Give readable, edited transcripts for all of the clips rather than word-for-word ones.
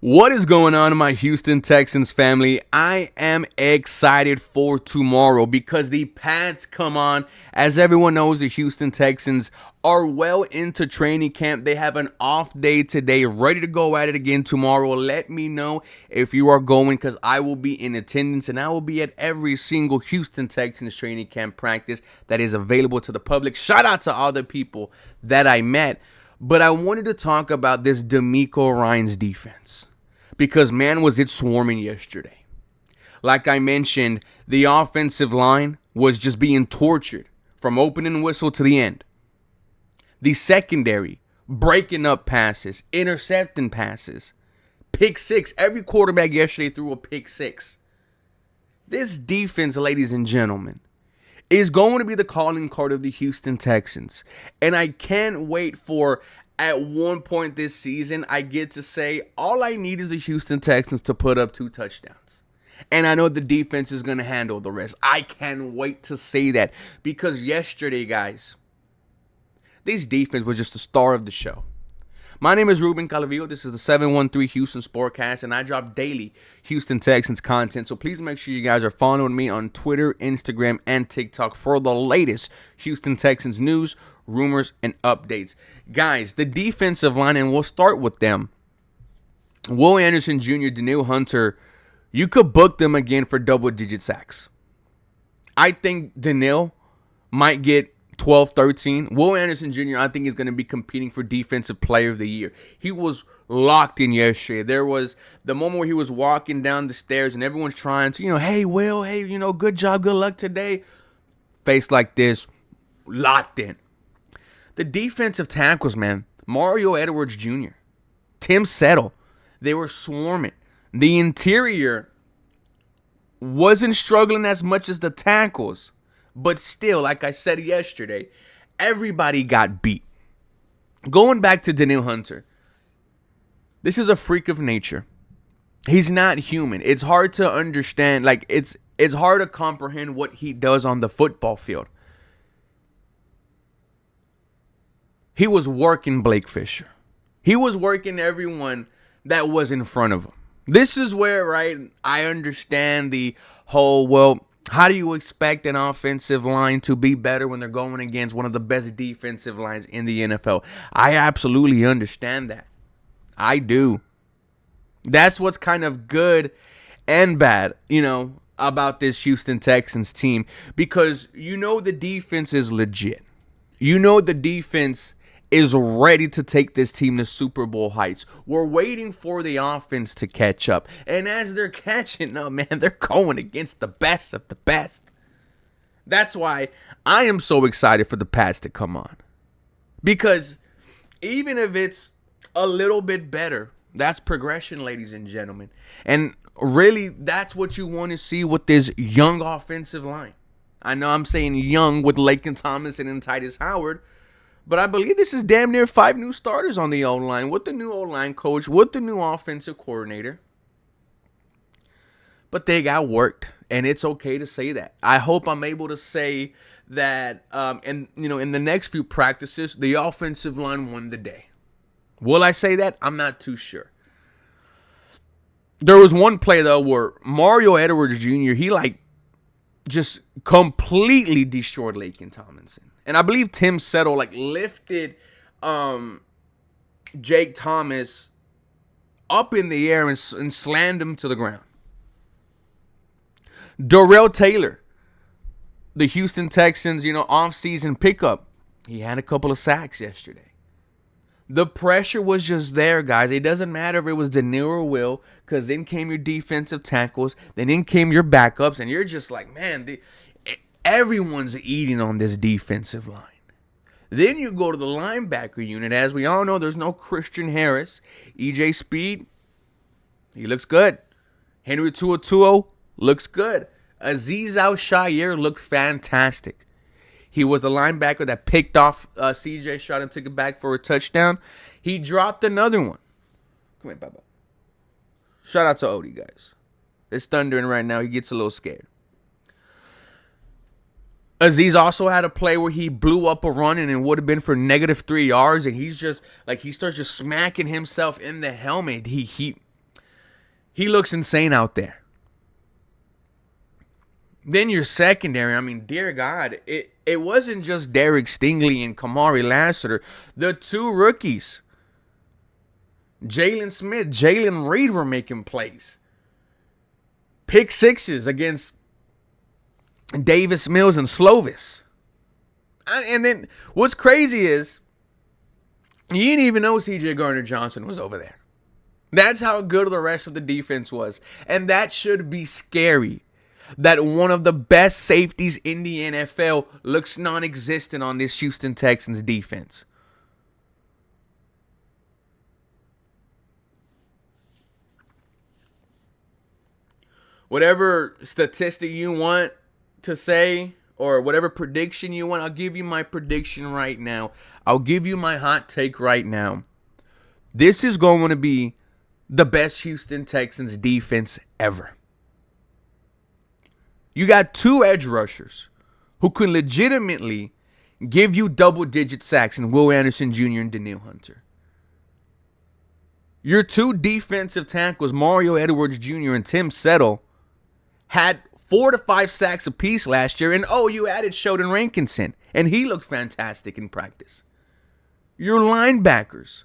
What is going on, my Houston Texans family? I am excited for tomorrow because the Pats come on. As everyone knows, the Houston Texans are well into training camp. They have an off day today, ready to go at it again tomorrow. Let me know if you are going because I will be in attendance and I will be at every single Houston Texans training camp practice that is available to the public. Shout out to all the people that I met. But I wanted to talk about this DeMeco Ryans defense. Because, man, was it swarming yesterday. Like I mentioned, the offensive line was just being tortured from opening whistle to the end. The secondary, breaking up passes, intercepting passes, pick six. Every quarterback yesterday threw a pick six. This defense, ladies and gentlemen, is going to be the calling card of the Houston Texans. And I can't wait for, at one point this season, I get to say, all I need is the Houston Texans to put up 2 touchdowns. And I know the defense is going to handle the rest. I can't wait to say that. Because yesterday, guys, this defense was just the star of the show. My name is Ruben Calavillo. This is the 713 Houston Sportcast, and I drop daily Houston Texans content. So please make sure you guys are following me on Twitter, Instagram, and TikTok for the latest Houston Texans news, rumors, and updates. Guys, the defensive line, and we'll start with them. Will Anderson Jr., Danielle Hunter, you could book them again for double-digit sacks. I think Danielle might get 12, 13. Will Anderson Jr., I think, is going to be competing for Defensive Player of the Year. He was locked in yesterday. There was the moment where he was walking down the stairs and everyone's trying to, hey, Will, hey, good job, good luck today. Face like this, locked in. The defensive tackles, man, Mario Edwards Jr., Tim Settle, they were swarming. The interior wasn't struggling as much as the tackles. But still, like I said yesterday, everybody got beat. Going back to Danielle Hunter, this is a freak of nature. He's not human. It's hard to understand. It's hard to comprehend what he does on the football field. He was working Blake Fisher. He was working everyone that was in front of him. This is where, right, I understand the whole, how do you expect an offensive line to be better when they're going against one of the best defensive lines in the NFL? I absolutely understand that. I do. That's what's kind of good and bad, about this Houston Texans team. Because the defense is legit. The defense is ready to take this team to Super Bowl heights. We're waiting for the offense to catch up. And as they're catching up, man, they're going against the best of the best. That's why I am so excited for the Pats to come on. Because even if it's a little bit better, that's progression, ladies and gentlemen. And really, that's what you want to see with this young offensive line. I know I'm saying young with Laken Thomas and Titus Howard, but I believe this is damn near 5 new starters on the O-line with the new O-line coach, with the new offensive coordinator. But they got worked, and it's okay to say that. I hope I'm able to say that, in the next few practices, the offensive line won the day. Will I say that? I'm not too sure. There was one play, though, where Mario Edwards Jr., he, just completely destroyed Laken Tomlinson. And I believe Tim Settle lifted Jake Thomas up in the air and slammed him to the ground. Darrell Taylor, the Houston Texans, off-season pickup, he had a couple of sacks yesterday. The pressure was just there, guys. It doesn't matter if it was Danielle or Will, because then came your defensive tackles, then came your backups, and you're just like, man, everyone's eating on this defensive line. Then you go to the linebacker unit. As we all know, there's no Christian Harris. EJ Speed, he looks good. Henry To'oTo'o looks good. Azeez Al-Shaair looks fantastic. He was the linebacker that picked off CJ Stroud and took it back for a touchdown. He dropped another one. Come here, Baba. Shout out to Odie, guys. It's thundering right now. He gets a little scared. Azeez also had a play where he blew up a run and it would have been for -3 yards, and he's just he starts just smacking himself in the helmet. He He looks insane out there. Then your secondary, I mean, dear God, it wasn't just Derek Stingley and Kamari Lassiter. The two rookies, Jalen Smith, Jalen Reed, were making plays. Pick sixes against Davis Mills and Slovis. And then what's crazy is you didn't even know C.J. Gardner-Johnson was over there. That's how good the rest of the defense was. And that should be scary. That one of the best safeties in the NFL looks non-existent on this Houston Texans defense. Whatever statistic you want to say, or whatever prediction you want, I'll give you my prediction right now. I'll give you my hot take right now. This is going to be the best Houston Texans defense ever. You got two edge rushers who can legitimately give you double-digit sacks in Will Anderson Jr. and Danielle Hunter. Your two defensive tackles, Mario Edwards Jr. and Tim Settle, had 4 to 5 sacks apiece last year. And you added Sheldon Rankinson, and he looked fantastic in practice. Your linebackers,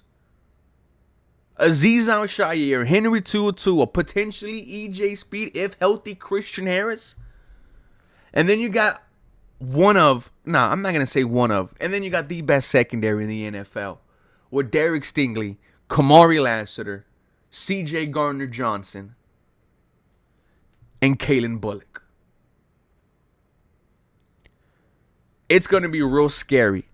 Azeez Al-Shaair, Henry To'oTo'o, potentially E.J. Speed, if healthy, Christian Harris. And then you got I'm not going to say one of. And then you got the best secondary in the NFL with Derek Stingley, Kamari Lassiter, C.J. Gardner-Johnson, and Kalen Bullock. It's going to be real scary.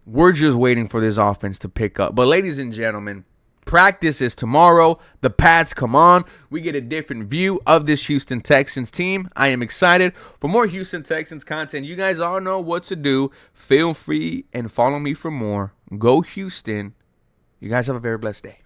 We're just waiting for this offense to pick up. But ladies and gentlemen, practice is tomorrow. The Pats come on. We get a different view of this Houston Texans team. I am excited. For more Houston Texans content, you guys all know what to do. Feel free and follow me for more. Go Houston. You guys have a very blessed day.